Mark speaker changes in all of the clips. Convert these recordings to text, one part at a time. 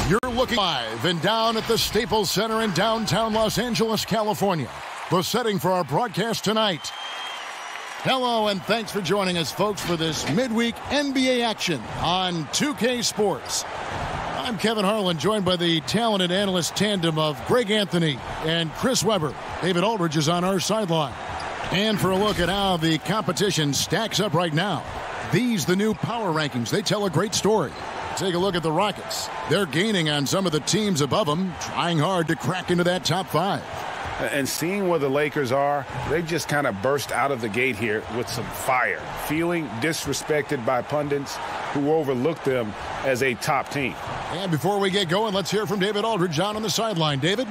Speaker 1: You're looking live and down at the Staples Center in downtown Los Angeles, California. The setting for our broadcast tonight. Hello, and thanks for joining us, folks, for this midweek NBA action on 2K Sports. I'm Kevin Harlan, joined by the talented analyst tandem of Greg Anthony and Chris Webber. David Aldridge is on our sideline. And for a look at how the competition stacks up right now, these the new power rankings. They tell a great story. Take a look at the Rockets. They're gaining on some of the teams above them, trying hard to crack into that top five.
Speaker 2: And seeing where the Lakers are, they just kind of burst out of the gate here with some fire, feeling disrespected by pundits who overlooked them as a top team.
Speaker 1: And before we get going, let's hear from David Aldridge on the sideline. David?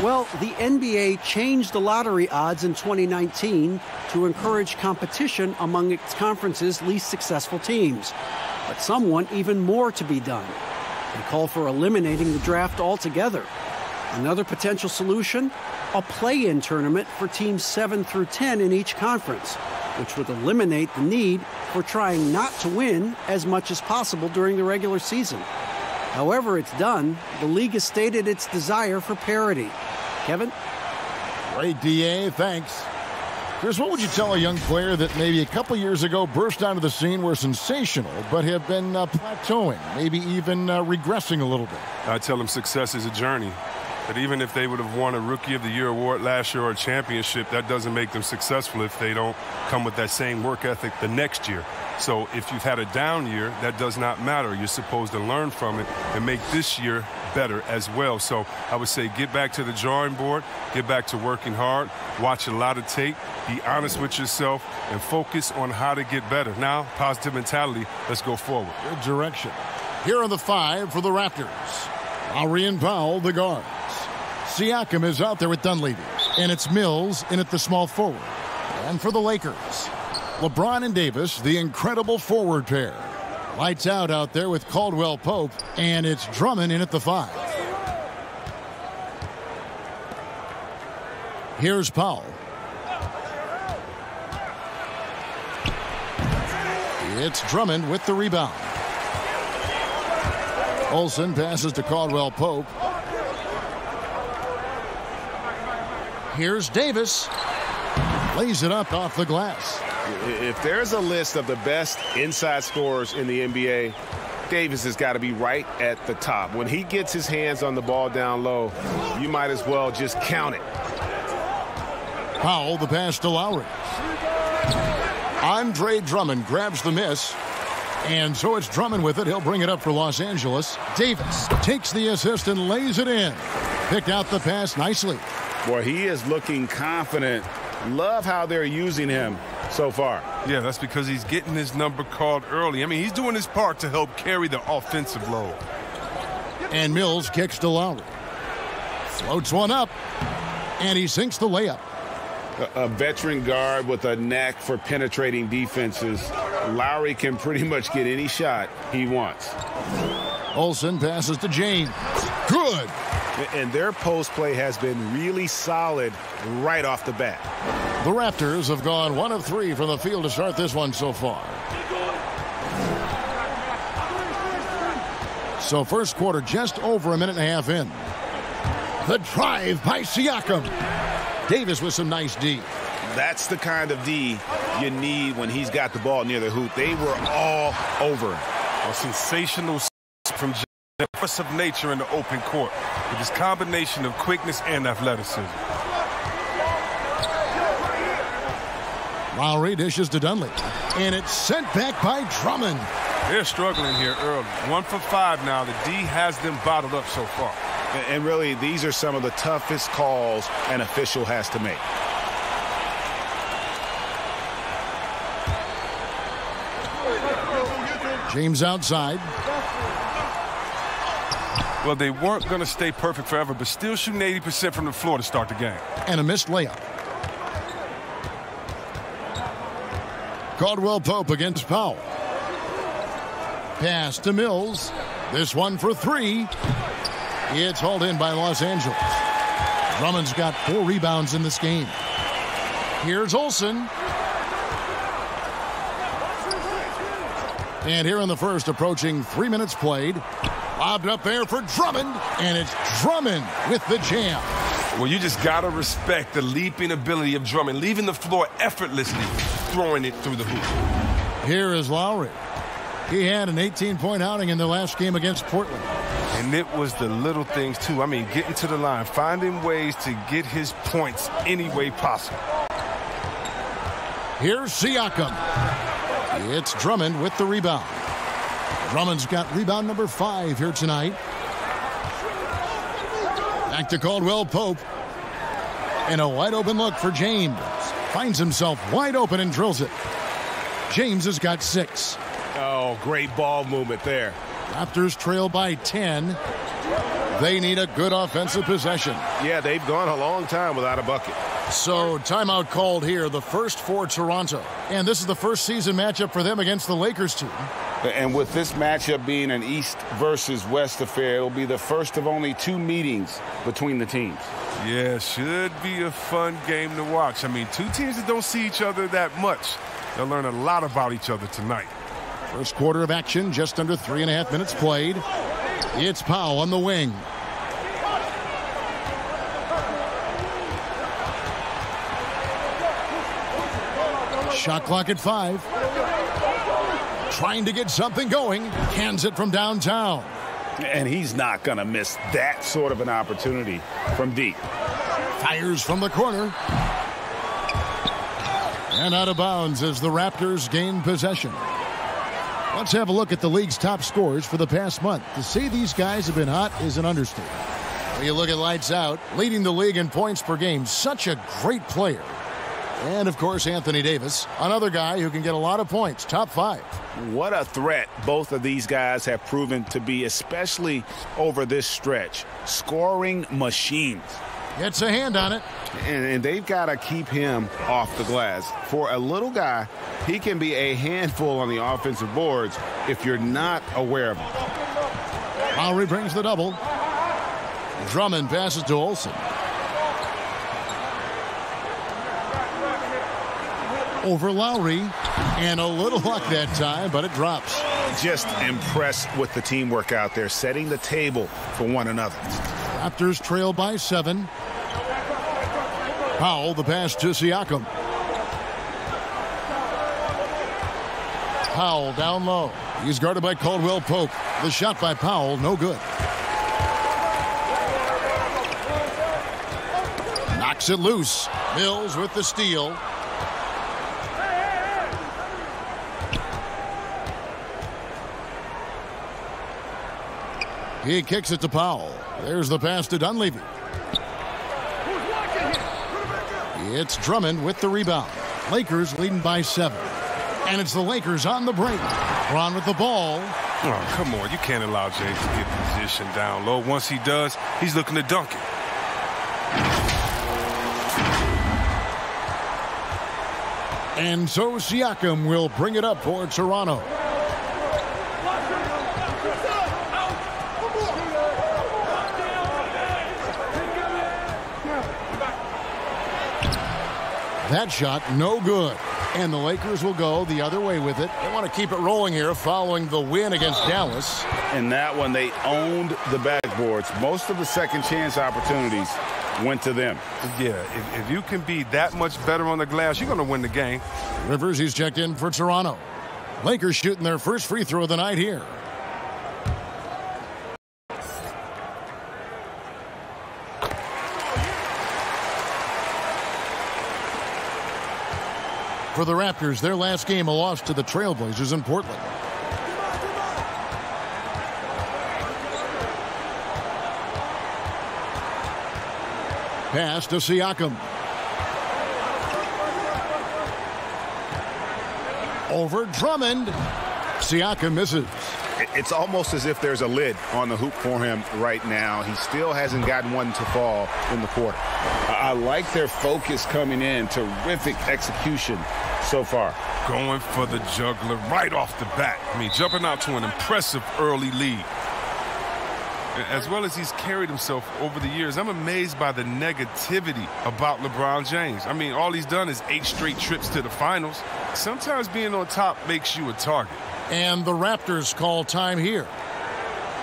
Speaker 3: Well, the NBA changed the lottery odds in 2019 to encourage competition among its conference's least successful teams. But some want even more to be done. They call for eliminating the draft altogether. Another potential solution? A play-in tournament for teams 7 through 10 in each conference, which would eliminate the need for trying not to win as much as possible during the regular season. However it's done, the league has stated its desire for parity. Kevin?
Speaker 1: Great, DA. Thanks. Chris, what would you tell a young player that maybe a couple years ago burst onto the scene, were sensational, but have been plateauing, maybe even regressing a little bit?
Speaker 4: I tell them success is a journey. But even if they would have won a Rookie of the Year award last year or a championship, that doesn't make them successful if they don't come with that same work ethic the next year. So if you've had a down year, that does not matter. You're supposed to learn from it and make this year better as well. So I would say get back to the drawing board, get back to working hard, watch a lot of tape, be honest with yourself, and focus on how to get better. Now, positive mentality, let's go forward.
Speaker 1: Good direction. Here are the five for the Raptors. Lowry and Powell, the guards. Siakam is out there with Dunleavy, and it's Mills in at the small forward. And for the Lakers, LeBron and Davis, the incredible forward pair. Lights out there with Caldwell Pope, and it's Drummond in at the 5. Here's Powell. It's Drummond with the rebound. Olsen passes to Caldwell Pope. Here's Davis. Lays it up off the glass.
Speaker 2: If there's a list of the best inside scorers in the NBA, Davis has got to be right at the top. When he gets his hands on the ball down low, you might as well just count it.
Speaker 1: Powell, the pass to Lowry. Andre Drummond grabs the miss. And so it's Drummond with it. He'll bring it up for Los Angeles. Davis takes the assist and lays it in. Picked out the pass nicely.
Speaker 2: Boy, he is looking confident. Love how they're using him so far.
Speaker 4: Yeah, that's because he's getting his number called early. I mean, he's doing his part to help carry the offensive load.
Speaker 1: And Mills kicks to Lowry. Floats one up. And he sinks the layup.
Speaker 2: A veteran guard with a knack for penetrating defenses. Lowry can pretty much get any shot he wants.
Speaker 1: Olsen passes to James. Good.
Speaker 2: And their post play has been really solid right off the bat.
Speaker 1: The Raptors have gone 1 of 3 from the field to start this one so far. So first quarter just over a minute and a half in. The drive by Siakam. Davis with some nice D.
Speaker 2: That's the kind of D you need when he's got the ball near the hoop. They were all over him.
Speaker 4: A sensational from aggressive nature in the open court with his combination of quickness and athleticism.
Speaker 1: Lowry dishes to Dunleavy, and it's sent back by Drummond.
Speaker 4: They're struggling here early. 1 for 5 now. The D has them bottled up so far.
Speaker 2: And really, these are some of the toughest calls an official has to make.
Speaker 1: James outside.
Speaker 4: Well, they weren't going to stay perfect forever, but still shooting 80% from the floor to start the game.
Speaker 1: And a missed layup. Caldwell Pope against Powell. Pass to Mills. This one for 3. It's hauled in by Los Angeles. Drummond's got 4 rebounds in this game. Here's Olsen. And here in the first, approaching 3 minutes played. Lobbed up there for Drummond, and it's Drummond with the jam.
Speaker 4: Well, you just got to respect the leaping ability of Drummond, leaving the floor effortlessly, throwing it through the hoop.
Speaker 1: Here is Lowry. He had an 18-point outing in the last game against Portland.
Speaker 4: And it was the little things, too. I mean, getting to the line, finding ways to get his points any way possible.
Speaker 1: Here's Siakam. It's Drummond with the rebound. Drummond's got rebound number 5 here tonight. Back to Caldwell Pope. And a wide open look for James. Finds himself wide open and drills it. James has got 6.
Speaker 2: Oh, great ball movement there.
Speaker 1: Raptors trail by 10. They need a good offensive possession.
Speaker 2: Yeah, they've gone a long time without a bucket.
Speaker 1: So timeout called here, the first for Toronto. And this is the first season matchup for them against the Lakers team.
Speaker 5: And with this matchup being an East versus West affair, it will be the first of only 2 meetings between the teams.
Speaker 4: Yeah, should be a fun game to watch. I mean, 2 teams that don't see each other that much. They'll learn a lot about each other tonight.
Speaker 1: First quarter of action, just under 3.5 minutes played. It's Powell on the wing. Shot clock at 5. Trying to get something going. Hands it from downtown.
Speaker 5: And he's not going to miss that sort of an opportunity from deep.
Speaker 1: Fires from the corner. And out of bounds as the Raptors gain possession. Let's have a look at the league's top scorers for the past month. To say these guys have been hot is an understatement. When you look at lights out, leading the league in points per game, such a great player. And, of course, Anthony Davis, another guy who can get a lot of points, top 5.
Speaker 5: What a threat both of these guys have proven to be, especially over this stretch. Scoring machines.
Speaker 1: Gets a hand on it.
Speaker 5: And they've got to keep him off the glass. For a little guy, he can be a handful on the offensive boards if you're not aware of him.
Speaker 1: Lowry brings the double. Drummond passes to Olsen. Over Lowry, and a little luck that time, but it drops.
Speaker 5: Just impressed with the teamwork out there, setting the table for one another.
Speaker 1: Raptors trail by 7. Powell, the pass to Siakam. Powell down low. He's guarded by Caldwell Pope. The shot by Powell, no good. Knocks it loose. Mills with the steal. He kicks it to Powell. There's the pass to Dunleavy. It's Drummond with the rebound. Lakers leading by 7. And it's the Lakers on the break. Ron with the ball.
Speaker 4: Oh, come on. You can't allow James to get position down low. Once he does, he's looking to dunk it.
Speaker 1: And so Siakam will bring it up for Toronto. That shot, no good. And the Lakers will go the other way with it. They want to keep it rolling here following the win against Dallas.
Speaker 5: In that one, they owned the backboards. Most of the second chance opportunities went to them.
Speaker 4: Yeah, if you can be that much better on the glass, you're going to win the game.
Speaker 1: Rivers, he's checked in for Toronto. Lakers shooting their first free throw of the night here. For the Raptors, their last game, a loss to the Trailblazers in Portland. Pass to Siakam. Over Drummond. Siakam misses.
Speaker 5: It's almost as if there's a lid on the hoop for him right now. He still hasn't gotten one to fall in the quarter. I like their focus coming in. Terrific execution so far.
Speaker 4: Going for the juggler right off the bat. I mean, jumping out to an impressive early lead. As well as he's carried himself over the years, I'm amazed by the negativity about LeBron James. I mean, all he's done is 8 straight trips to the finals. Sometimes being on top makes you a target.
Speaker 1: And the Raptors call time here.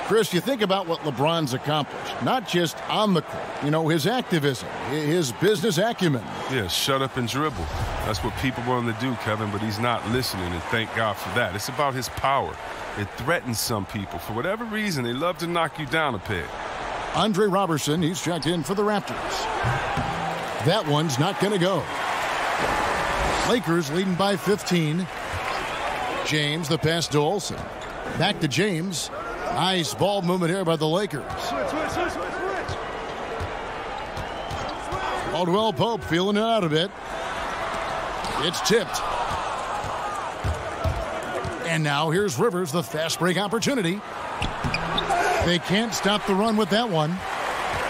Speaker 1: Chris, you think about what LeBron's accomplished, not just on the court, his activism, his business acumen.
Speaker 4: Yeah, shut up and dribble. That's what people want him to do, Kevin, but he's not listening, and thank God for that. It's about his power. It threatens some people. For whatever reason, they love to knock you down a peg.
Speaker 1: Andre Robertson, he's checked in for the Raptors. That one's not going to go. Lakers leading by 15. James, the pass to Olsen. Back to James. Nice ball movement here by the Lakers. Caldwell Pope feeling it out a bit. It's tipped. And now here's Rivers, the fast break opportunity. They can't stop the run with that one.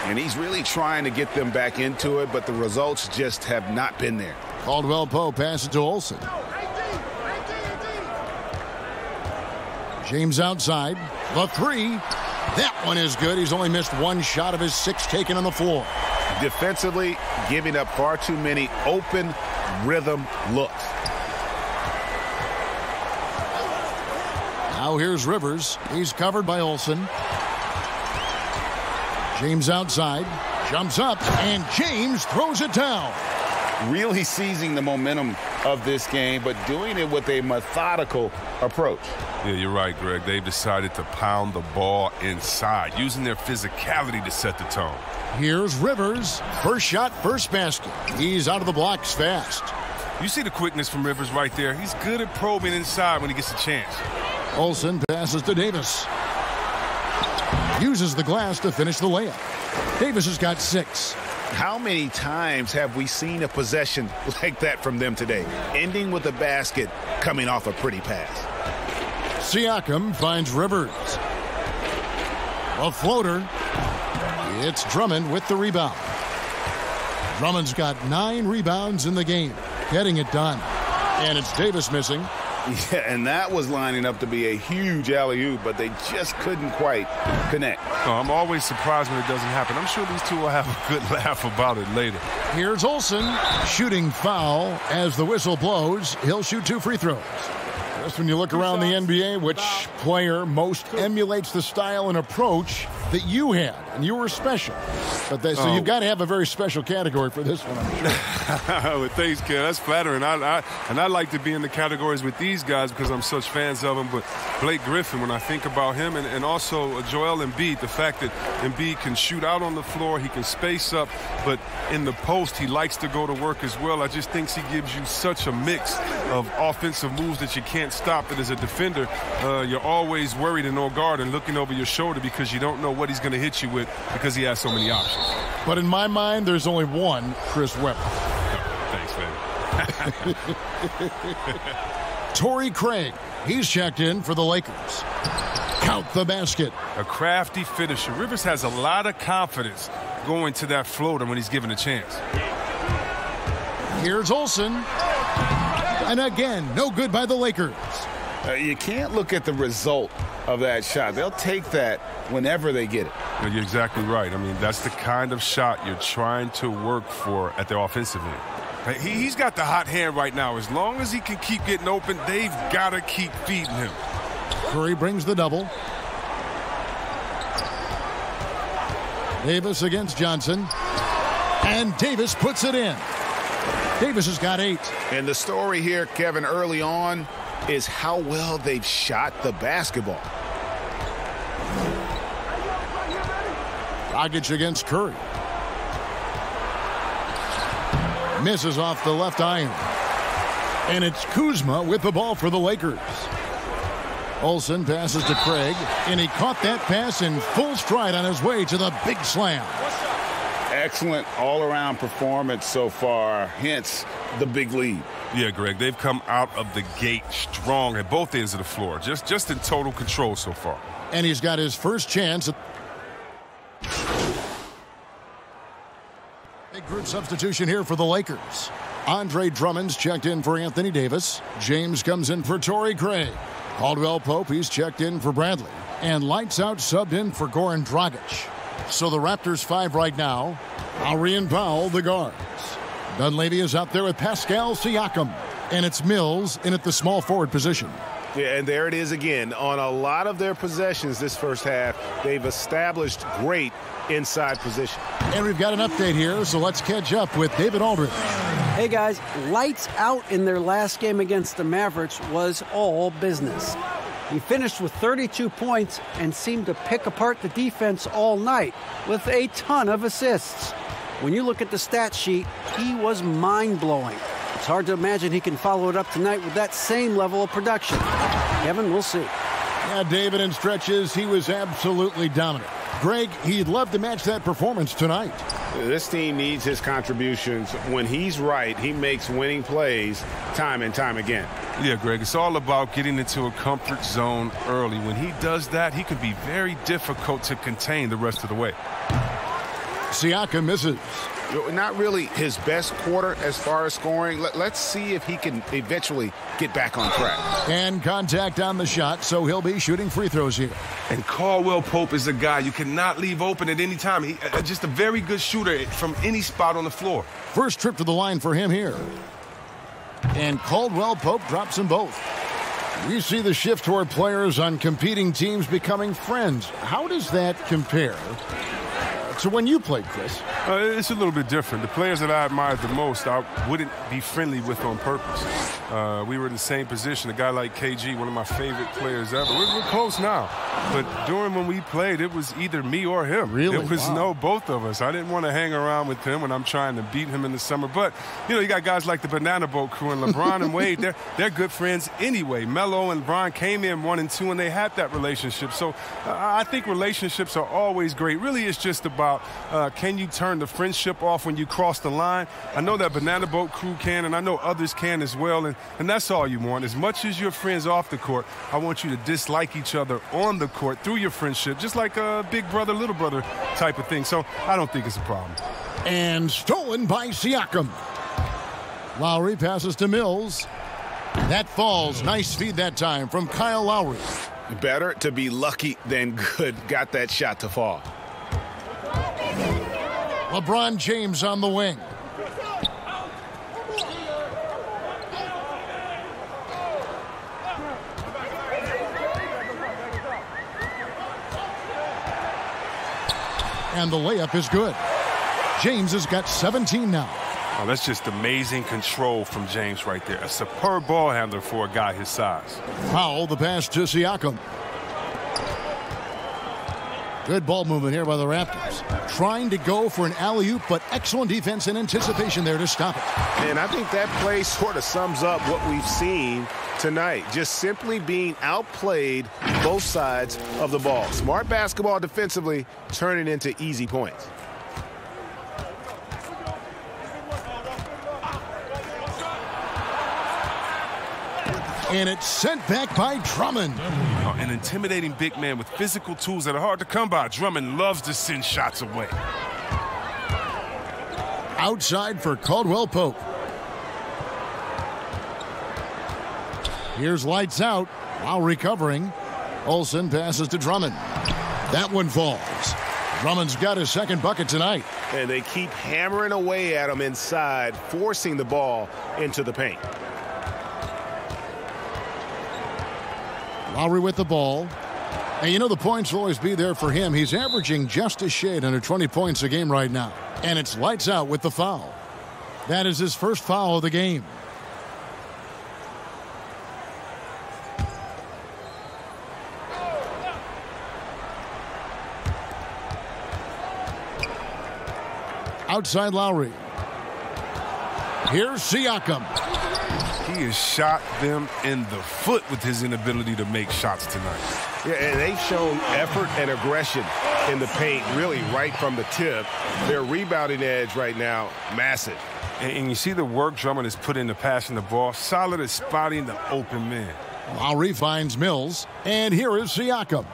Speaker 5: And he's really trying to get them back into it, but the results just have not been there.
Speaker 1: Caldwell Pope passes to Olsen. James outside. The three. That one is good. He's only missed one shot of his 6 taken on the floor.
Speaker 5: Defensively, giving up far too many open rhythm looks.
Speaker 1: Now here's Rivers. He's covered by Olsen. James outside. Jumps up, and James throws it down.
Speaker 5: Really seizing the momentum of this game, but doing it with a methodical approach.
Speaker 4: Yeah, you're right, Greg. They've decided to pound the ball inside, using their physicality to set the tone.
Speaker 1: Here's Rivers. First shot, first basket. He's out of the blocks fast.
Speaker 4: You see the quickness from Rivers right there. He's good at probing inside when he gets a chance.
Speaker 1: Olsen passes to Davis. Uses the glass to finish the layup. Davis has got 6.
Speaker 5: How many times have we seen a possession like that from them today, ending with a basket coming off a pretty pass?
Speaker 1: Siakam finds Rivers. A floater. It's Drummond with the rebound. Drummond's got 9 rebounds in the game, getting it done. And it's Davis missing.
Speaker 5: Yeah, and that was lining up to be a huge alley-oop, but they just couldn't quite connect.
Speaker 4: Oh, I'm always surprised when it doesn't happen. I'm sure these two will have a good laugh about it later.
Speaker 1: Here's Olsen. Shooting foul as the whistle blows. He'll shoot 2 free throws. Just when you look around the NBA, which player most emulates the style and approach that you had, and you were special. But so you've got to have a very special category for this one, I'm sure.
Speaker 4: Well, thanks, Ken. That's flattering. I like to be in the categories with these guys because I'm such fans of them. But Blake Griffin, when I think about him, and also Joel Embiid, the fact that Embiid can shoot out on the floor, he can space up, but in the post, he likes to go to work as well. I just think he gives you such a mix of offensive moves that you can't stop, that as a defender, you're always worried and on guard and looking over your shoulder because you don't know what he's going to hit you with because he has so many options.
Speaker 1: But in my mind, there's only one Chris Webber.
Speaker 4: Thanks, man.
Speaker 1: Torrey Craig, he's checked in for the Lakers. Count the basket.
Speaker 4: A crafty finisher. Rivers has a lot of confidence going to that floater when he's given a chance.
Speaker 1: Here's Olsen. And again, no good by the Lakers.
Speaker 5: You can't look at the result of that shot. They'll take that whenever they get it.
Speaker 4: You're exactly right. I mean, that's the kind of shot you're trying to work for at the offensive end. He's got the hot hand right now. As long as he can keep getting open, they've got to keep feeding him.
Speaker 1: Curry brings the double. Davis against Johnson. And Davis puts it in. Davis has got 8.
Speaker 5: And the story here, Kevin, early on is how well they've shot the basketball.
Speaker 1: Dragic against Curry. Misses off the left iron. And it's Kuzma with the ball for the Lakers. Olsen passes to Craig, and he caught that pass in full stride on his way to the big slam.
Speaker 5: Excellent all-around performance so far, hence the big lead.
Speaker 4: Yeah, Greg, they've come out of the gate strong at both ends of the floor, just in total control so far.
Speaker 1: And he's got his first chance. Big group substitution here for the Lakers. Andre Drummond's checked in for Anthony Davis. James comes in for Torrey Craig. Caldwell Pope, he's checked in for Bradley. And lights out subbed in for Goran Dragic. So the Raptors 5 right now. Lowry and Powell, the guards. Dunleavy is out there with Pascal Siakam. And it's Mills in at the small forward position.
Speaker 2: Yeah, and there it is again. On a lot of their possessions this first half, they've established great inside position.
Speaker 1: And we've got an update here, so let's catch up with David Aldridge.
Speaker 3: Hey, guys, lights out in their last game against the Mavericks was all business. He finished with 32 points and seemed to pick apart the defense all night with a ton of assists. When you look at the stat sheet, he was mind-blowing. It's hard to imagine he can follow it up tonight with that same level of production. Kevin, we'll see.
Speaker 1: Yeah, David, in stretches, he was absolutely dominant. Greg, he'd love to match that performance tonight.
Speaker 2: This team needs his contributions. When he's right, he makes winning plays time and time again.
Speaker 4: Yeah, Greg, it's all about getting into a comfort zone early. When he does that, he can be very difficult to contain the rest of the way.
Speaker 1: Siakam misses.
Speaker 5: Not really his best quarter as far as scoring. Let's see if he can eventually get back on track.
Speaker 1: And contact on the shot, so he'll be shooting free throws here.
Speaker 4: And Caldwell Pope is a guy you cannot leave open at any time. He's just a very good shooter from any spot on the floor.
Speaker 1: First trip to the line for him here. And Caldwell Pope drops them both. We see the shift toward players on competing teams becoming friends. How does that compare to when you played, Chris?
Speaker 4: It's a little bit different. The players that I admired the most, I wouldn't be friendly with on purpose. We were in the same position. A guy like KG, one of my favorite players ever. We're close now. But during when we played, it was either me or him.
Speaker 1: Really?
Speaker 4: It was both of us. I didn't want to hang around with him when I'm trying to beat him in the summer. But, you got guys like the Banana Boat crew and LeBron and Wade. They're good friends anyway. Melo and LeBron came in 1 and 2, and they had that relationship. So I think relationships are always great. Really, it's just about can you turn the friendship off when you cross the line? I know that Banana Boat crew can, and I know others can as well, and that's all you want. As much as you're friends off the court, I want you to dislike each other on the court through your friendship, just like a big brother, little brother type of thing. So I don't think it's a problem.
Speaker 1: And stolen by Siakam. Lowry passes to Mills. That falls. Nice feed that time from Kyle Lowry.
Speaker 2: Better to be lucky than good. Got that shot to fall.
Speaker 1: LeBron James on the wing. And the layup is good. James has got 17 now.
Speaker 4: Oh, that's just amazing control from James right there. A superb ball handler for a guy his size.
Speaker 1: Foul, the pass to Siakam. Good ball movement here by the Raptors. Trying to go for an alley-oop, but excellent defense and anticipation there to stop it.
Speaker 2: And I think that play sort of sums up what we've seen tonight. Just simply being outplayed both sides of the ball. Smart basketball defensively, turning into easy points.
Speaker 1: And it's sent back by Drummond.
Speaker 4: An intimidating big man with physical tools that are hard to come by. Drummond loves to send shots away.
Speaker 1: Outside for Caldwell Pope. Here's lights out while recovering. Olsen passes to Drummond. That one falls. Drummond's got his second bucket tonight.
Speaker 2: And they keep hammering away at him inside, forcing the ball into the paint.
Speaker 1: Lowry with the ball. And the points will always be there for him. He's averaging just a shade under 20 points a game right now. And it's lights out with the foul. That is his first foul of the game. Outside Lowry. Here's Siakam.
Speaker 4: He has shot them in the foot with his inability to make shots tonight.
Speaker 2: Yeah, and they've shown effort and aggression in the paint, really right from the tip. Their rebounding edge right now, massive.
Speaker 4: And you see the work Drummond has put into passing the ball. Solid at spotting the open man.
Speaker 1: Lowry finds Mills. And here is Siakam.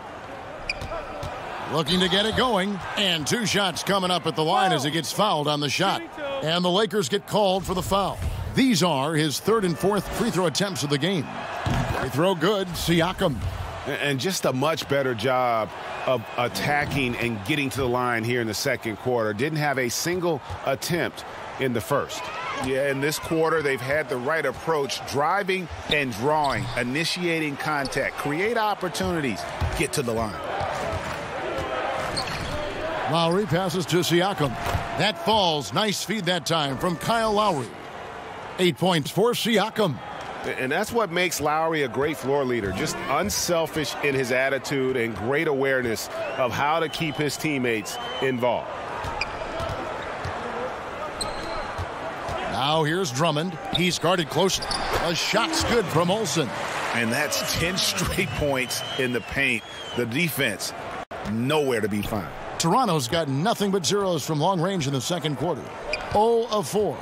Speaker 1: Looking to get it going. And 2 shots coming up at the line as he gets fouled on the shot. And the Lakers get called for the foul. These are his 3rd and 4th free throw attempts of the game. Free throw good. Siakam.
Speaker 2: And just a much better job of attacking and getting to the line here in the second quarter. Didn't have a single attempt in the first. Yeah, in this quarter, they've had the right approach, driving and drawing, initiating contact, create opportunities, get to the line.
Speaker 1: Lowry passes to Siakam. That falls. Nice feed that time from Kyle Lowry. 8 points for Siakam.
Speaker 2: And that's what makes Lowry a great floor leader. Just unselfish in his attitude and great awareness of how to keep his teammates involved.
Speaker 1: Now here's Drummond. He's guarded closely. A shot's good from Olsen.
Speaker 5: And that's 10 straight points in the paint. The defense, nowhere to be found.
Speaker 1: Toronto's got nothing but zeros from long range in the second quarter. 0 of 4.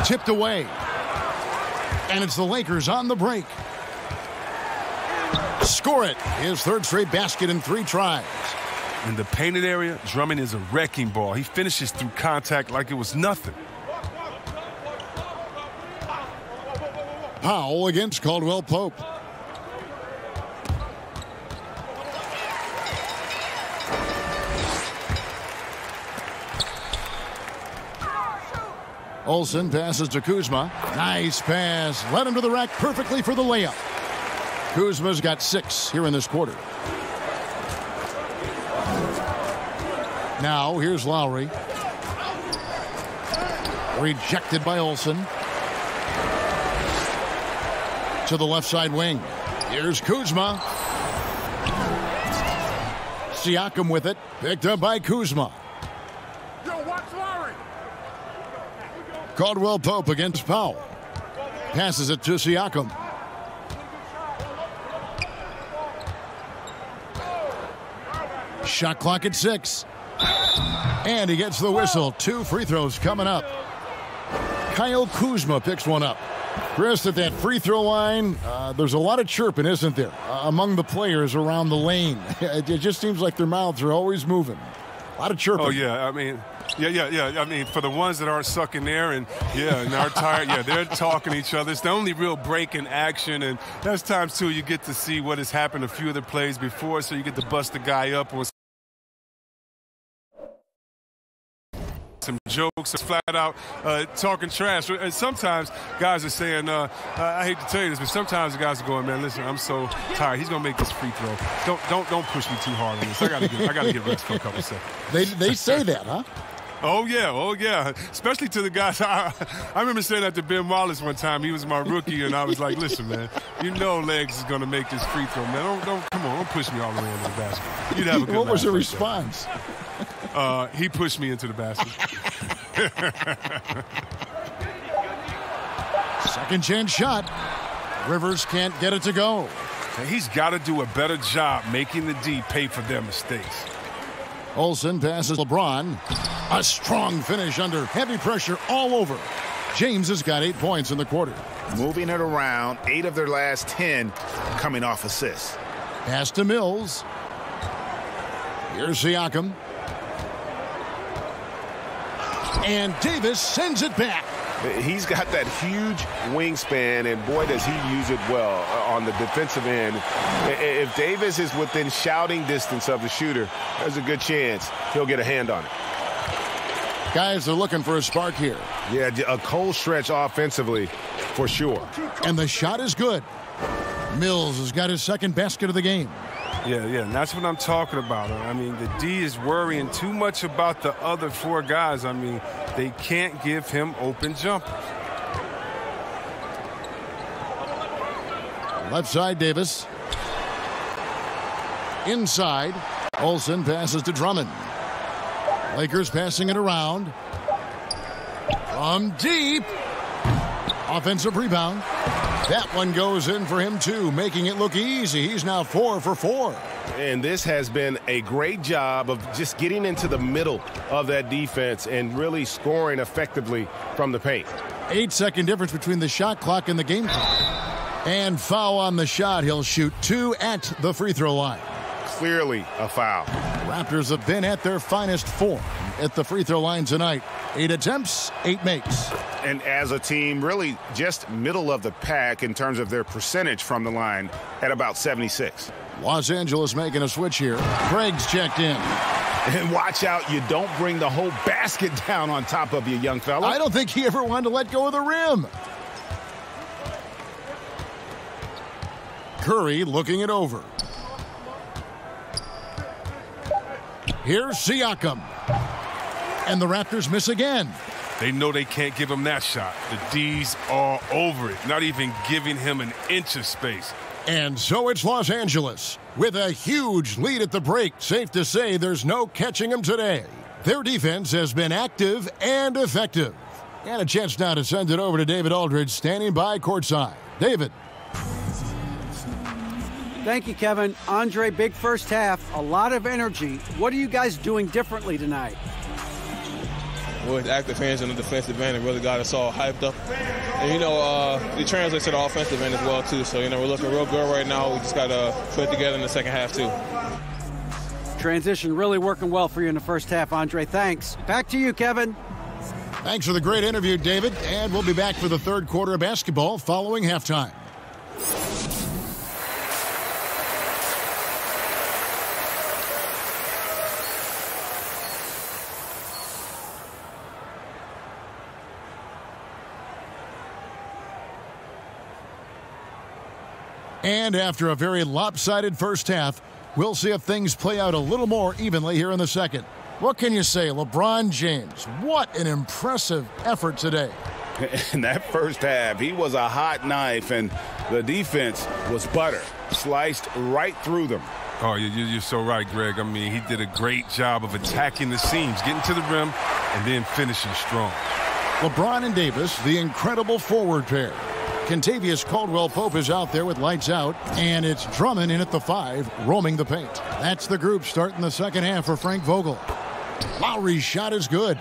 Speaker 1: Tipped away. And it's the Lakers on the break. Score it. His third straight basket in 3 tries.
Speaker 4: In the painted area, Drummond is a wrecking ball. He finishes through contact like it was nothing.
Speaker 1: Powell against Caldwell Pope. Olsen passes to Kuzma. Nice pass. Led him to the rack perfectly for the layup. Kuzma's got 6 here in this quarter. Now here's Lowry. Rejected by Olsen. To the left side wing. Here's Kuzma. Siakam with it. Picked up by Kuzma. Caldwell Pope against Powell. Passes it to Siakam. Shot clock at 6. And he gets the whistle. 2 free throws coming up. Kyle Kuzma picks one up. Chris, at that free throw line, there's a lot of chirping, isn't there, among the players around the lane. It just seems like their mouths are always moving. A lot of chirping.
Speaker 4: Oh, yeah. I mean, yeah. I mean, for the ones that aren't sucking there and are tired, they're talking to each other. It's the only real break in action, and there's times, too, you get to see what has happened a few of the plays before, so you get to bust the guy up on some jokes or flat out talking trash. And sometimes guys are saying, I hate to tell you this, but sometimes the guys are going, man, listen, I'm so tired. He's gonna make this free throw. Don't push me too hard on this. I gotta get rest for a couple seconds.
Speaker 1: They say that, huh?
Speaker 4: Oh yeah. Especially to the guys. I remember saying that to Ben Wallace one time. He was my rookie, and I was like, listen, man, Legs is gonna make this free throw, man. Don't push me all the way into the basket. You'd have a good
Speaker 1: What was the
Speaker 4: right
Speaker 1: response?
Speaker 4: He pushed me into the basket.
Speaker 1: Second chance shot. Rivers can't get it to go.
Speaker 4: And he's got to do a better job making the D pay for their mistakes.
Speaker 1: Olsen passes LeBron. A strong finish under heavy pressure all over. James has got 8 points in the quarter.
Speaker 5: Moving it around, 8 of their last 10 coming off assists.
Speaker 1: Pass to Mills. Here's Siakam. And Davis sends it back.
Speaker 2: He's got that huge wingspan, and boy, does he use it well on the defensive end. If Davis is within shouting distance of the shooter, there's a good chance he'll get a hand on it.
Speaker 1: Guys are looking for a spark here.
Speaker 2: Yeah, a cold stretch offensively for sure.
Speaker 1: And the shot is good. Mills has got his second basket of the game.
Speaker 4: Yeah, and that's what I'm talking about. I mean, the D is worrying too much about the other 4 guys. I mean, they can't give him open jumpers.
Speaker 1: Left side, Davis. Inside, Olsen passes to Drummond. Lakers passing it around. From deep. Offensive rebound. That one goes in for him, too, making it look easy. He's now 4 for 4.
Speaker 2: And this has been a great job of just getting into the middle of that defense and really scoring effectively from the paint.
Speaker 1: 8-second difference between the shot clock and the game clock. And foul on the shot. He'll shoot 2 at the free throw line.
Speaker 2: clearly a foul.
Speaker 1: Raptors have been at their finest form at the free throw line tonight. 8 attempts, 8 makes.
Speaker 2: And as a team, really just middle of the pack in terms of their percentage from the line at about 76.
Speaker 1: Los Angeles making a switch here. Craig's checked in.
Speaker 5: And watch out, you don't bring the whole basket down on top of you, young fella.
Speaker 1: I don't think he ever wanted to let go of the rim. Curry looking it over. Here's Siakam. And the Raptors miss again.
Speaker 4: They know they can't give him that shot. The D's are over it, not even giving him an inch of space.
Speaker 1: And so it's Los Angeles with a huge lead at the break. Safe to say there's no catching them today. Their defense has been active and effective. And a chance now to send it over to David Aldridge, standing by courtside. David.
Speaker 3: Thank you, Kevin. Andre, big first half, a lot of energy. What are you guys doing differently tonight?
Speaker 6: With active hands on the defensive end, it really got us all hyped up. And, it translates to the offensive end as well, too. So, we're looking real good right now. We just got to put it together in the second half, too.
Speaker 3: Transition really working well for you in the first half, Andre. Thanks. Back to you, Kevin.
Speaker 1: Thanks for the great interview, David. And we'll be back for the third quarter of basketball following halftime. And after a very lopsided first half, we'll see if things play out a little more evenly here in the second. What can you say, LeBron James? What an impressive effort today.
Speaker 5: In that first half, he was a hot knife, and the defense was butter, sliced right through them.
Speaker 4: Oh, you're so right, Greg. I mean, he did a great job of attacking the seams, getting to the rim, and then finishing strong.
Speaker 1: LeBron and Davis, the incredible forward pair. Kentavious Caldwell-Pope is out there with lights out, and it's Drummond in at the 5, roaming the paint. That's the group starting the second half for Frank Vogel. Lowry's shot is good.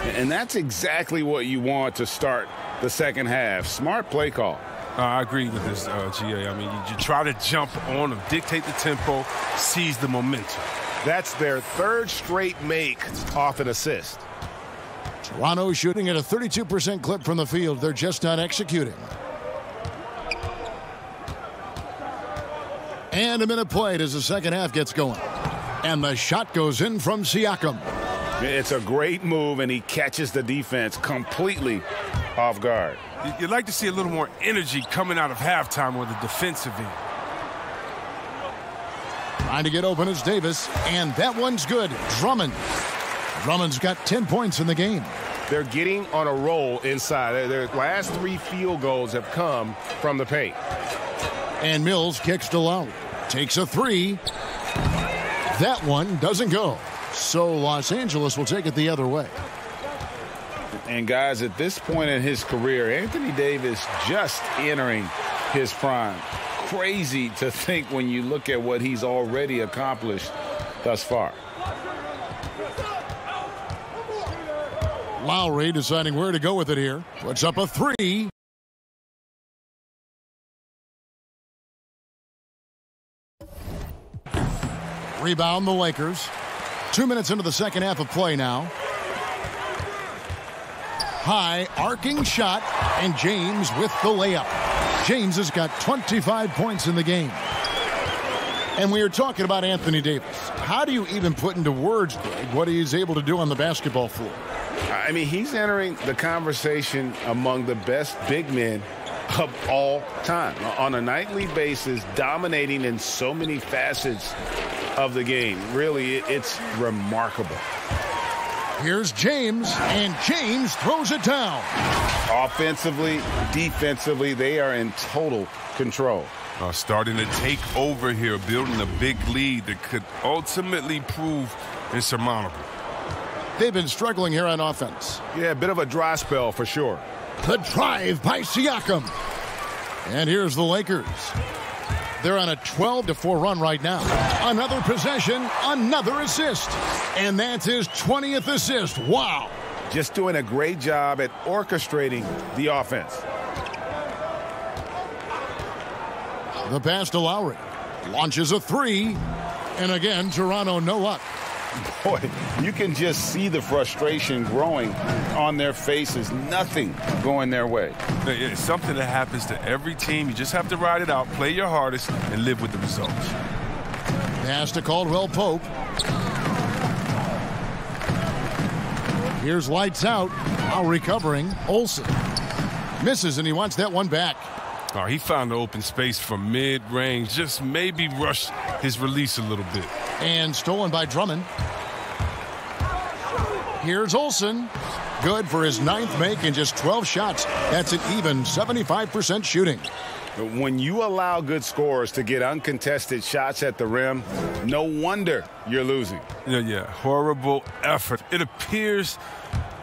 Speaker 5: And that's exactly what you want to start the second half. Smart play call.
Speaker 4: I agree with this, GA. I mean, you try to jump on them, dictate the tempo, seize the momentum.
Speaker 2: That's their third straight make off an assist.
Speaker 1: Toronto shooting at a 32% clip from the field. They're just not executing. And a minute played as the second half gets going. And the shot goes in from Siakam.
Speaker 5: It's a great move, and he catches the defense completely off guard.
Speaker 4: You'd like to see a little more energy coming out of halftime with the defensive end.
Speaker 1: Trying to get open is Davis, and that one's good. Drummond's got 10 points in the game.
Speaker 2: They're getting on a roll inside. Their last 3 field goals have come from the paint.
Speaker 1: And Mills kicks to Lowry. Takes a 3. That one doesn't go. So Los Angeles will take it the other way.
Speaker 5: And guys, at this point in his career, Anthony Davis just entering his prime. Crazy to think when you look at what he's already accomplished thus far.
Speaker 1: Lowry deciding where to go with it here. Puts up a 3. Rebound the Lakers. 2 minutes into the second half of play now. High arcing shot, and James with the layup. James has got 25 points in the game. And we are talking about Anthony Davis. How do you even put into words, Greg, what he's able to do on the basketball floor?
Speaker 2: I mean, he's entering the conversation among the best big men of all time. On a nightly basis, dominating in so many facets of the game. Really, it's remarkable.
Speaker 1: Here's James, and James throws it down.
Speaker 5: Offensively, defensively, they are in total control.
Speaker 4: Starting to take over here, building a big lead that could ultimately prove insurmountable.
Speaker 1: They've been struggling here on offense.
Speaker 2: Yeah, a bit of a dry spell for sure.
Speaker 1: The drive by Siakam. And here's the Lakers. They're on a 12-4 run right now. Another possession, another assist. And that's his 20th assist. Wow.
Speaker 2: Just doing a great job at orchestrating the offense.
Speaker 1: The pass to Lowry. Launches a 3. And again, Toronto no luck.
Speaker 5: Boy, you can just see the frustration growing on their faces. Nothing going their way.
Speaker 4: It's something that happens to every team. You just have to ride it out, play your hardest, and live with the results.
Speaker 1: Pass to Caldwell Pope. Here's lights out. Now recovering. Olsen misses, and he wants that one back.
Speaker 4: Oh, he found the open space from mid-range. Just maybe rush his release a little bit.
Speaker 1: And stolen by Drummond. Here's Olsen. Good for his 9th make in just 12 shots. That's an even 75% shooting.
Speaker 5: When you allow good scorers to get uncontested shots at the rim, no wonder you're losing.
Speaker 4: Yeah, horrible effort. It appears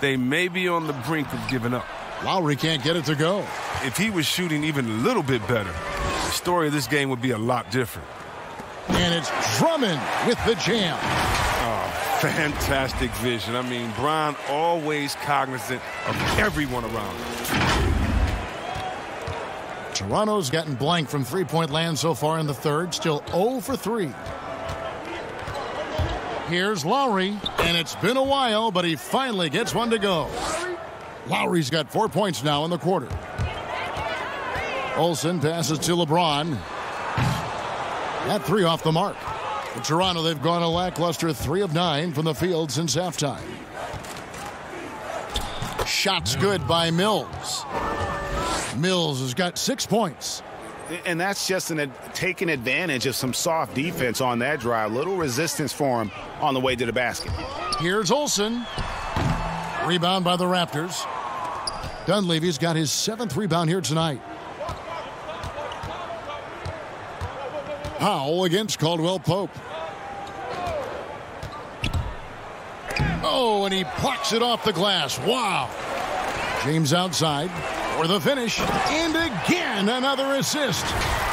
Speaker 4: they may be on the brink of giving up.
Speaker 1: Lowry can't get it to go.
Speaker 4: If he was shooting even a little bit better, the story of this game would be a lot different.
Speaker 1: And it's Drummond with the jam.
Speaker 4: Oh, fantastic vision. I mean, Bron always cognizant of everyone around him.
Speaker 1: Toronto's gotten blank from three-point land so far in the third. Still 0 for 3. Here's Lowry, and it's been a while, but he finally gets one to go. Lowry's got 4 points now in the quarter. Olsen passes to LeBron. That 3 off the mark. For Toronto, they've gone a lackluster 3 of 9 from the field since halftime. Shots good by Mills. Mills has got 6 points.
Speaker 5: And that's just taking advantage of some soft defense on that drive. Little resistance for him on the way to the basket.
Speaker 1: Here's Olsen. Rebound by the Raptors. Dunleavy's got his 7th rebound here tonight. Powell against Caldwell Pope. Oh, and he plucks it off the glass. Wow. James outside for the finish. And again, another assist.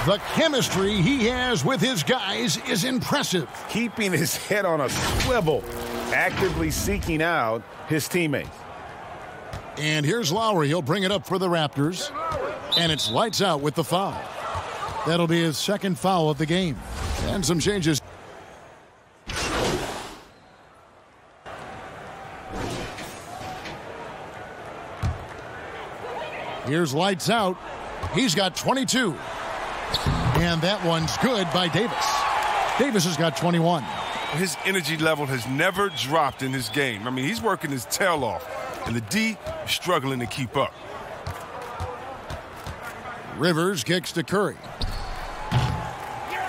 Speaker 1: The chemistry he has with his guys is impressive.
Speaker 5: Keeping his head on a swivel, actively seeking out his teammates.
Speaker 1: And here's Lowry. He'll bring it up for the Raptors. And it's lights out with the foul. That'll be his 2nd foul of the game. And some changes. Here's lights out. He's got 22. And that one's good by Davis. Davis has got 21.
Speaker 4: His energy level has never dropped in his game. I mean, he's working his tail off. And the D is struggling to keep up.
Speaker 1: Rivers kicks to Curry.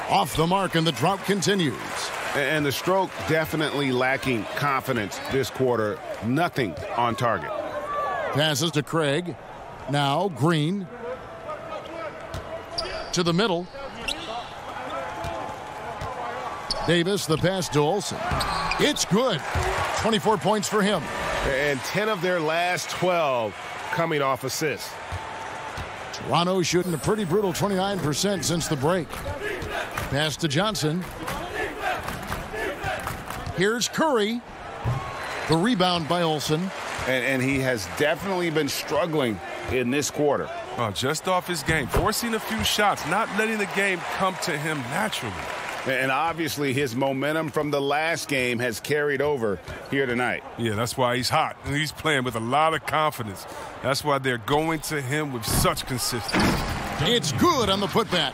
Speaker 1: Off the mark, and the drought continues.
Speaker 5: And the stroke definitely lacking confidence this quarter. Nothing on target.
Speaker 1: Passes to Craig. Now Green. To the middle. Davis, the pass to Olsen. It's good. 24 points for him.
Speaker 2: And 10 of their last 12 coming off assists.
Speaker 1: Toronto shooting a pretty brutal 29% since the break. Pass to Johnson. Here's Curry. The rebound by Olsen.
Speaker 5: And he has definitely been struggling in this quarter.
Speaker 4: Just off his game, forcing a few shots, not letting the game come to him naturally.
Speaker 5: And obviously his momentum from the last game has carried over here tonight.
Speaker 4: Yeah, that's why he's hot. And he's playing with a lot of confidence. That's why they're going to him with such consistency.
Speaker 1: It's good on the putback.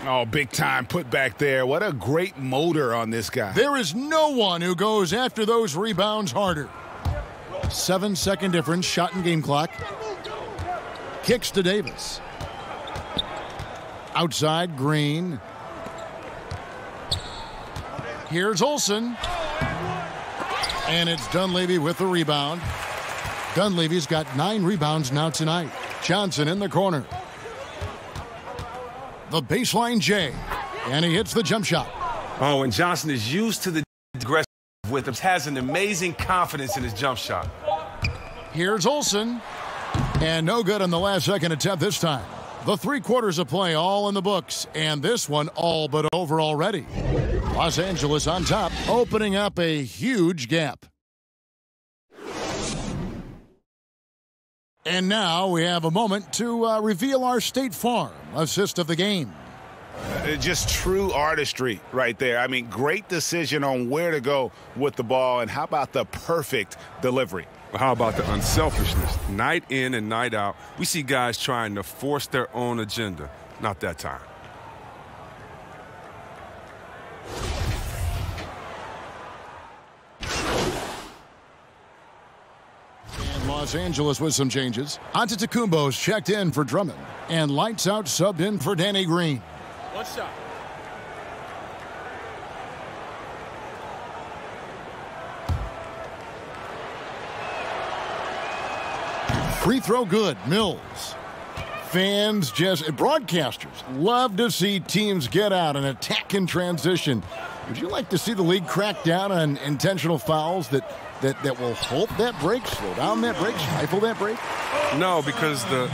Speaker 5: Oh, big time putback there. What a great motor on this guy.
Speaker 1: There is no one who goes after those rebounds harder. 7-second difference, shot and game clock. Kicks to Davis. Outside, Green. Here's Olsen. And it's Dunleavy with the rebound. Dunleavy's got 9 rebounds now tonight. Johnson in the corner. The baseline J. And he hits the jump shot.
Speaker 4: Oh, and Johnson is used to the aggressive with him. Has an amazing confidence in his jump shot.
Speaker 1: Here's Olsen. And no good on the last second attempt this time. The 3 quarters of play all in the books. And this one all but over already. Los Angeles on top, opening up a huge gap. And now we have a moment to reveal our State Farm assist of the game.
Speaker 5: Just true artistry right there. I mean, great decision on where to go with the ball, and how about the perfect delivery?
Speaker 4: How about the unselfishness? Night in and night out, we see guys trying to force their own agenda. Not that time.
Speaker 1: And Los Angeles with some changes. Antetokounmpo's checked in for Drummond. And Lights Out subbed in for Danny Green.
Speaker 6: One shot.
Speaker 1: Free throw good. Mills. Fans, broadcasters love to see teams get out and attack in transition. Would you like to see the league crack down on intentional fouls that will halt that break, slow down that break, stifle that break?
Speaker 4: No, because the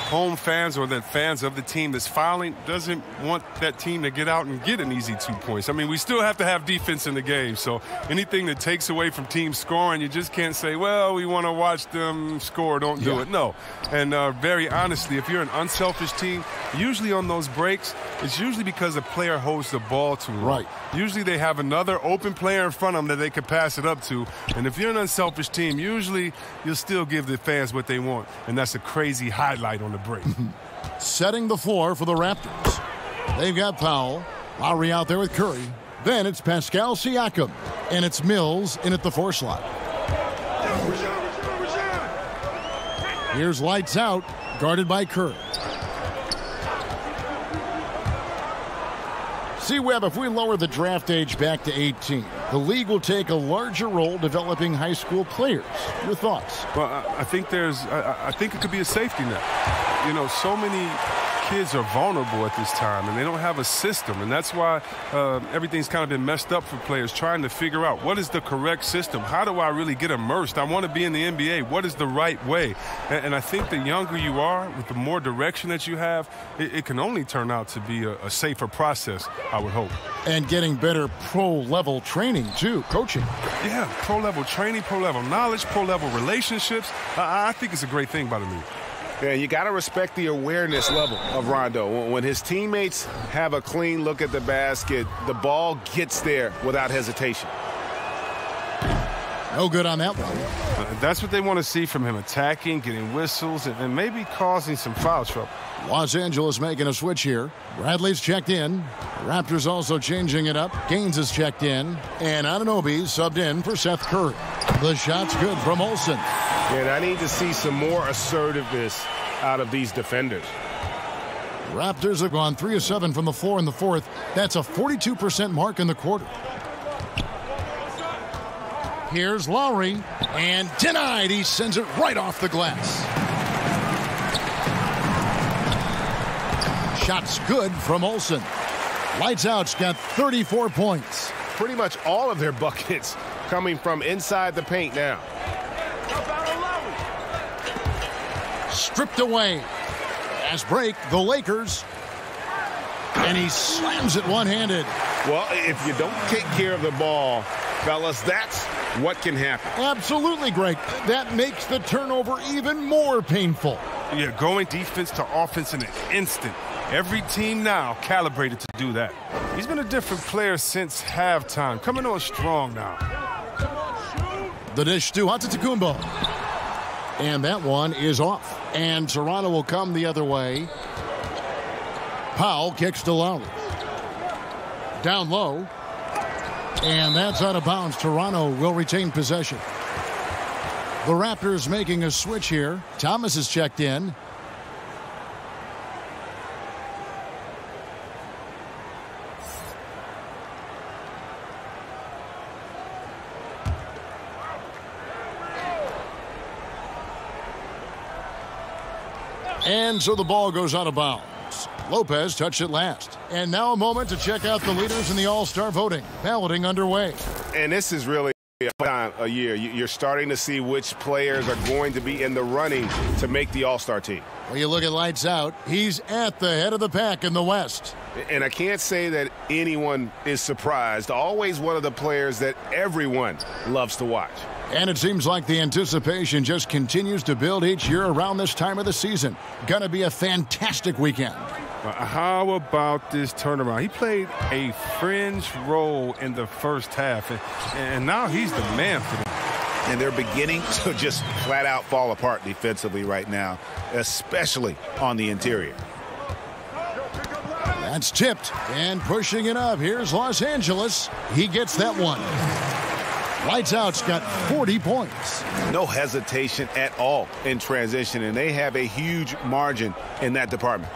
Speaker 4: home fans or the fans of the team that's fouling doesn't want that team to get out and get an easy 2 points. I mean, we still have to have defense in the game, so anything that takes away from teams scoring, you just can't say, well, we want to watch them score, don't do it. No. And very honestly, if you're an unselfish team, usually on those breaks, it's usually because a player holds the ball too long.
Speaker 1: Right.
Speaker 4: Usually they have another open player in front of them that they can pass it up to, and if you're an unselfish team, usually you'll still give the fans what they want. And that's a crazy highlight on the break.
Speaker 1: Setting the floor for the Raptors. They've got Powell. Lowry out there with Curry. Then it's Pascal Siakam. And it's Mills in at the 4 slot. Here's Lights Out, guarded by Curry. See, Webb, if we lower the draft age back to 18, the league will take a larger role developing high school players. Your thoughts?
Speaker 4: Well, I think I think it could be a safety net. You know, so many kids are vulnerable at this time, and they don't have a system, and that's why everything's kind of been messed up for players trying to figure out what is the correct system. How do I really get immersed? I want to be in the NBA. What is the right way? And I think the younger you are, with the more direction that you have, it can only turn out to be a safer process, I would hope.
Speaker 1: And getting better pro-level training, too, coaching.
Speaker 4: Yeah, pro-level training, pro-level knowledge, pro-level relationships. I think it's a great thing by the league.
Speaker 2: Yeah, you got to respect the awareness level of Rondo. When his teammates have a clean look at the basket, the ball gets there without hesitation.
Speaker 1: No good on that one.
Speaker 4: That's what they want to see from him, attacking, getting whistles, and maybe causing some foul trouble.
Speaker 1: Los Angeles making a switch here. Bradley's checked in. Raptors also changing it up. Gaines is checked in. And Anunoby subbed in for Seth Curry. The shot's good from Olsen.
Speaker 2: And I need to see some more assertiveness out of these defenders.
Speaker 1: Raptors have gone 3 of 7 from the floor in the 4th. That's a 42% mark in the quarter. Here's Lowry, and denied. He sends it right off the glass. Shot's good from Olsen. Lights Out's got 34 points.
Speaker 2: Pretty much all of their buckets coming from inside the paint now.
Speaker 1: Stripped away. Fast break, the Lakers. And he slams it one-handed.
Speaker 2: Well, if you don't take care of the ball, fellas, that's what can happen.
Speaker 1: Absolutely, Greg. That makes the turnover even more painful.
Speaker 4: Yeah, going defense to offense in an instant. Every team now calibrated to do that. He's been a different player since halftime, coming on strong now.
Speaker 1: The dish to Antetokounmpo. And that one is off. And Toronto will come the other way. Powell kicks to Lowry. Down low. And that's out of bounds. Toronto will retain possession. The Raptors making a switch here. Thomas is checked in. And so the ball goes out of bounds. Lopez touched it last. And now a moment to check out the leaders in the All-Star voting. Balloting underway.
Speaker 2: And this is really a time of year. You're starting to see which players are going to be in the running to make the All-Star team.
Speaker 1: Well, you look at Lights Out. He's at the head of the pack in the West.
Speaker 2: And I can't say that anyone is surprised. Always one of the players that everyone loves to watch.
Speaker 1: And it seems like the anticipation just continues to build each year around this time of the season. Gonna be a fantastic weekend.
Speaker 4: How about this turnaround? He played a fringe role in the first half, and now he's the man for them.
Speaker 5: And they're beginning to just flat out fall apart defensively right now, especially on the interior.
Speaker 1: That's tipped and pushing it up. Here's Los Angeles. He gets that one. Lights Out's got 40 points.
Speaker 5: No hesitation at all in transition, and they have a huge margin in that department.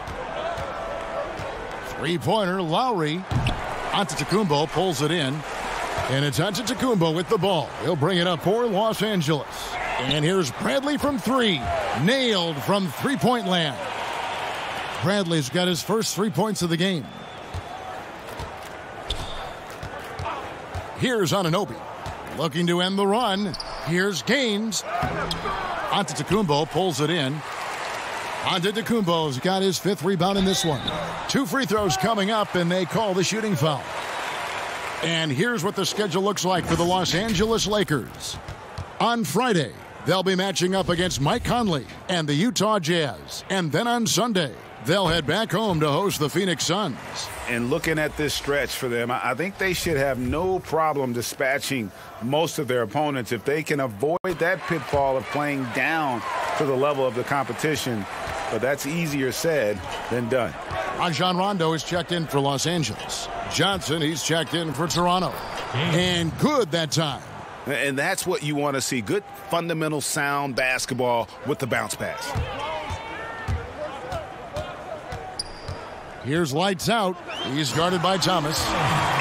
Speaker 1: Three-pointer, Lowry. Antetokounmpo pulls it in. And it's Antetokounmpo with the ball. He'll bring it up for Los Angeles. And here's Bradley from three. Nailed from three-point land. Bradley's got his first 3 points of the game. Here's Anunoby. Looking to end the run. Here's Gaines. Antetokounmpo pulls it in. Antetokounmpo's got his 5th rebound in this one. 2 free throws coming up, and they call the shooting foul. And here's what the schedule looks like for the Los Angeles Lakers. On Friday, they'll be matching up against Mike Conley and the Utah Jazz. And then on Sunday, they'll head back home to host the Phoenix Suns.
Speaker 5: And looking at this stretch for them, I think they should have no problem dispatching most of their opponents if they can avoid that pitfall of playing down to the level of the competition. But that's easier said than done.
Speaker 1: Rajon Rondo is checked in for Los Angeles. Johnson, he's checked in for Toronto. And good that time.
Speaker 5: And that's what you want to see. Good, fundamental, sound basketball with the bounce pass.
Speaker 1: Here's Lights Out. He's guarded by Thomas.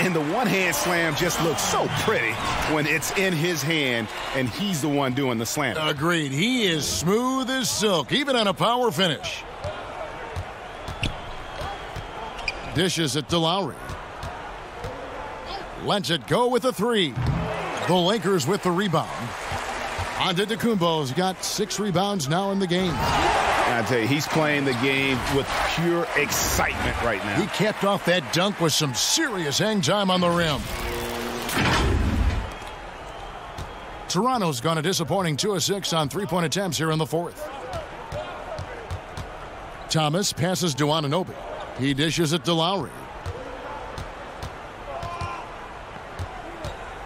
Speaker 5: And the one-hand slam just looks so pretty when it's in his hand and he's the one doing the slam.
Speaker 1: Agreed. He is smooth as silk, even on a power finish. Dishes it to Lowry. Lets it go with a 3. The Lakers with the rebound. Antetokounmpo's got 6 rebounds now in the game.
Speaker 5: I tell you, he's playing the game with pure excitement right now.
Speaker 1: He capped off that dunk with some serious hang time on the rim. Toronto's gone a disappointing 2 of 6 on 3-point attempts here in the 4th. Thomas passes to Anunoby. He dishes it to Lowry.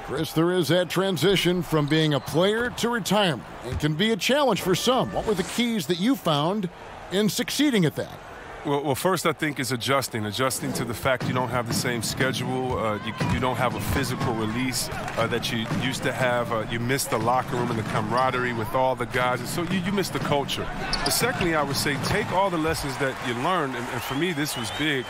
Speaker 1: Chris, there is that transition from being a player to retirement. It can be a challenge for some. What were the keys that you found in succeeding at that?
Speaker 4: Well, first I think is adjusting to the fact you don't have the same schedule. You don't have a physical release that you used to have. You miss the locker room and the camaraderie with all the guys. And so you miss the culture. But secondly, I would say take all the lessons that you learned, and for me this was big,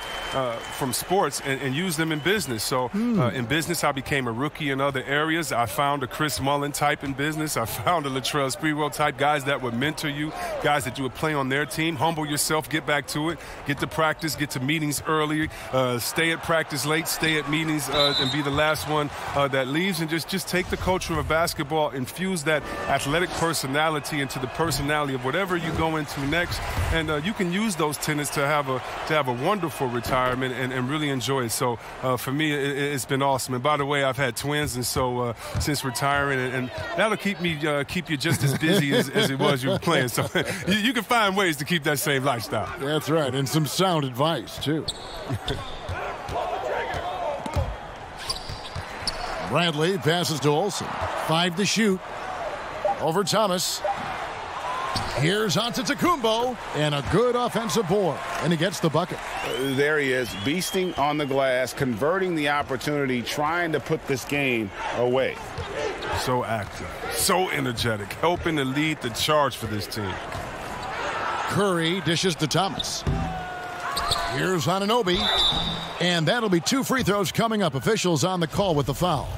Speaker 4: from sports and use them in business. So in business I became a rookie in other areas. I found a Chris Mullin type in business. I found a Latrell Sprewell type, guys that would mentor you, guys that you would play on their team. Humble yourself, get back to it. Get to practice, get to meetings early, stay at practice late, stay at meetings, and be the last one that leaves. And just take the culture of basketball, infuse that athletic personality into the personality of whatever you go into next. And you can use those tenets to have a wonderful retirement and really enjoy it. So for me, it's been awesome. And by the way, I've had twins, and so since retiring, and that'll keep you just as busy as it was you were playing. So you can find ways to keep that same lifestyle.
Speaker 1: That's right. And some sound advice, too. Bradley passes to Olsen. 5 to shoot. Over Thomas. Here's Antetokounmpo. And a good offensive board. And he gets the bucket.
Speaker 5: There he is, beasting on the glass, converting the opportunity, trying to put this game away.
Speaker 4: So active, so energetic, helping to lead the charge for this team.
Speaker 1: Curry dishes to Thomas. Here's Anunoby. And that'll be 2 free throws coming up. Officials on the call with the foul.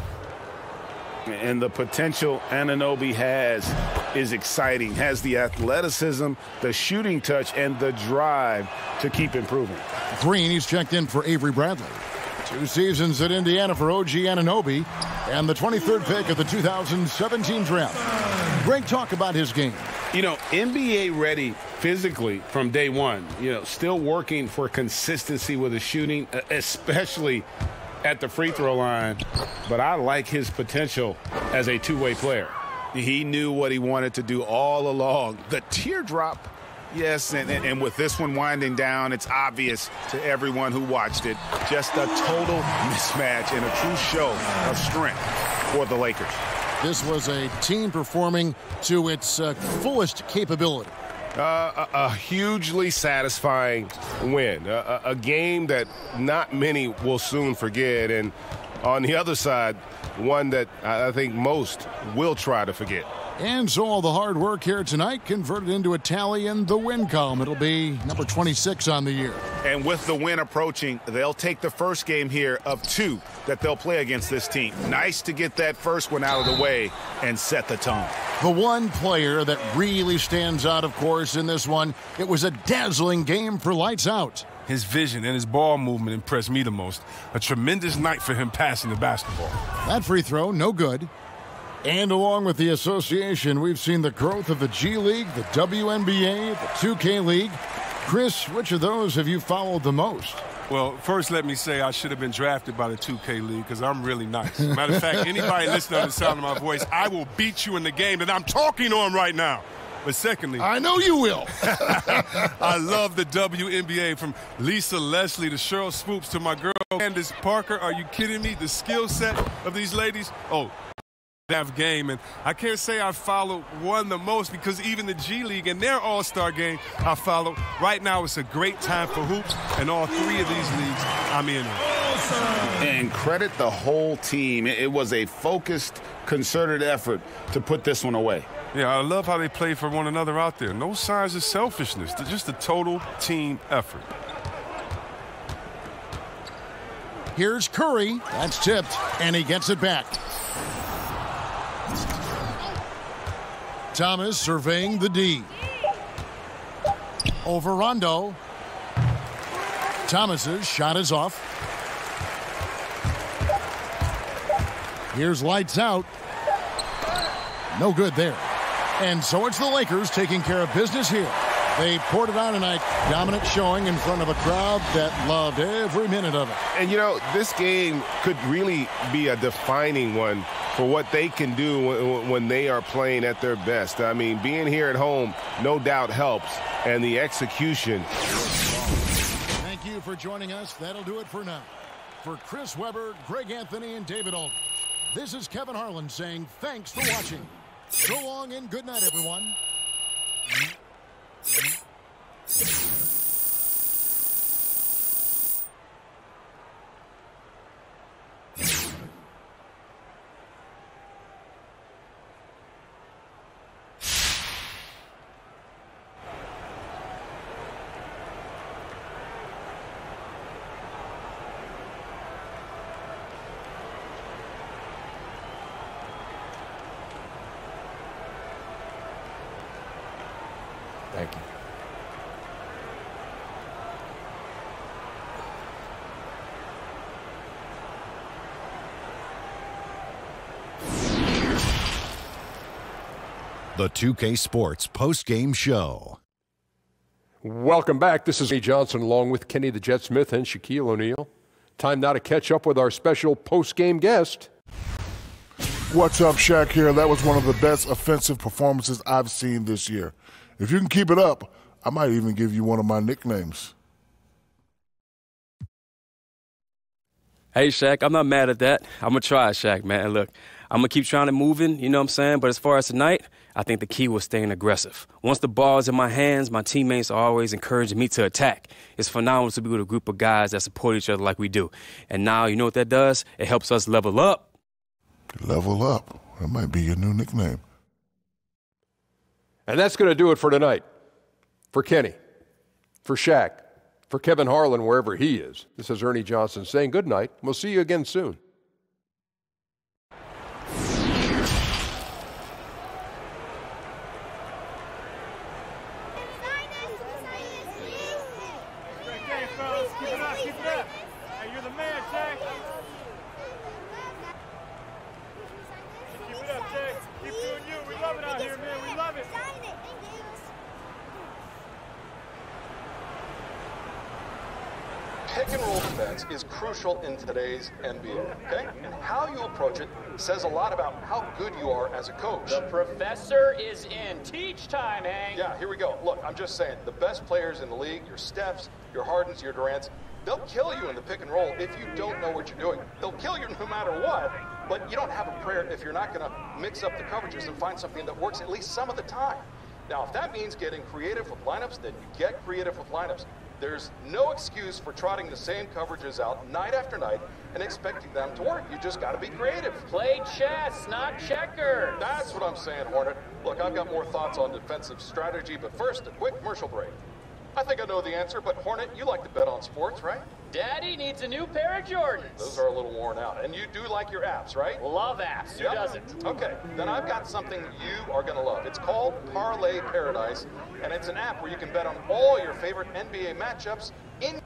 Speaker 5: And the potential Anunoby has is exciting. Has the athleticism, the shooting touch, and the drive to keep improving.
Speaker 1: Green, he's checked in for Avery Bradley. 2 seasons at Indiana for OG Anunoby. And the 23rd pick of the 2017 draft. Great talk about his game.
Speaker 5: You know, NBA ready physically from day one. You know, still working for consistency with his shooting, especially at the free throw line. But I like his potential as a two-way player. He knew what he wanted to do all along. The teardrop, Yes, and with this one winding down, it's obvious to everyone who watched it. Just a total mismatch and a true show of strength for the Lakers.
Speaker 1: This was a team performing to its fullest capability.
Speaker 2: A hugely satisfying win. A game that not many will soon forget. And on the other side, one that I think most will try to forget.
Speaker 1: And so all the hard work here tonight converted into a tally in the win column. It'll be number 26 on the year.
Speaker 5: And with the win approaching, they'll take the first game here of 2 that they'll play against this team. Nice to get that first one out of the way and set the tone.
Speaker 1: The one player that really stands out, of course, in this one, it was a dazzling game for lights out.
Speaker 4: His vision and his ball movement impressed me the most. A tremendous night for him passing the basketball.
Speaker 1: That free throw, no good. And along with the association, we've seen the growth of the G League, the WNBA, the 2K League. Chris, which of those have you followed the most?
Speaker 4: Well, first let me say I should have been drafted by the 2K League because I'm really nice. Matter of fact, anybody listening to the sound of my voice, I will beat you in the game that I'm talking on right now. But secondly,
Speaker 1: I know you will.
Speaker 4: I love the WNBA, from Lisa Leslie to Cheryl Swoops to my girl Candace Parker. Are you kidding me? The skill set of these ladies. Oh, game, and I can't say I followed one the most because even the G League and their all-star game I followed. Right now it's a great time for hoops, and all 3 of these leagues I'm in.
Speaker 5: And credit the whole team. It was a focused, concerted effort to put this one away.
Speaker 4: Yeah, I love how they play for one another out there. No signs of selfishness. They're just a total team effort.
Speaker 1: Here's Curry. That's tipped, and he gets it back. Thomas surveying the D. Over Rondo. Thomas's shot is off. Here's lights out. No good there. And so it's the Lakers taking care of business here. They poured it on tonight. Dominant showing in front of a crowd that loved every minute of it.
Speaker 2: And, you know, this game could really be a defining one for what they can do when they are playing at their best. I mean, being here at home no doubt helps, and the execution.
Speaker 1: Thank you for joining us. That'll do it for now. For Chris Webber, Greg Anthony, and David Aldridge, this is Kevin Harlan saying thanks for watching. So long and good night, everyone.
Speaker 7: Thank you.
Speaker 8: The 2K Sports post-game show.
Speaker 7: Welcome back. This is Lee Johnson along with Kenny the Jet Smith and Shaquille O'Neal. Time now to catch up with our special post-game guest.
Speaker 9: What's up, Shaq here. That was one of the best offensive performances I've seen this year. If you can keep it up, I might even give you one of my nicknames.
Speaker 10: Hey, Shaq, I'm not mad at that. I'm going to try, Shaq, man. Look, I'm going to keep trying to move in, you know what I'm saying? But as far as tonight, I think the key was staying aggressive. Once the ball is in my hands, my teammates are always encouraging me to attack. It's phenomenal to be with a group of guys that support each other like we do. And now, you know what that does? It helps us level up.
Speaker 9: Level up. That might be your new nickname.
Speaker 7: And that's going to do it for tonight. For Kenny, for Shaq, for Kevin Harlan, wherever he is. This is Ernie Johnson saying good night. We'll see you again soon.
Speaker 11: pick and roll defense is crucial in today's NBA, okay? And how you approach it says a lot about how good you are as a coach.
Speaker 12: The professor is in. Teach time, Hank.
Speaker 11: Yeah, here we go. Look, I'm just saying, the best players in the league, your Stephs, your Hardens, your Durants, they'll kill you in the pick and roll if you don't know what you're doing. They'll kill you no matter what, but you don't have a prayer if you're not going to mix up the coverages and find something that works at least some of the time. Now, if that means getting creative with lineups, then you get creative with lineups. There's no excuse for trotting the same coverages out night after night and expecting them to work. You just got to be creative.
Speaker 12: Play chess, not checkers.
Speaker 11: That's what I'm saying, Hornet. Look, I've got more thoughts on defensive strategy, but first, a quick commercial break. I think I know the answer, but Hornet, you like to bet on sports, right?
Speaker 12: Daddy needs a new pair of Jordans.
Speaker 11: Those are a little worn out. And you do like your apps, right?
Speaker 12: Love apps. Who doesn't?
Speaker 11: Okay, then I've got something you are going to love. It's called Parlay Paradise, and it's an app where you can bet on all your favorite NBA matchups in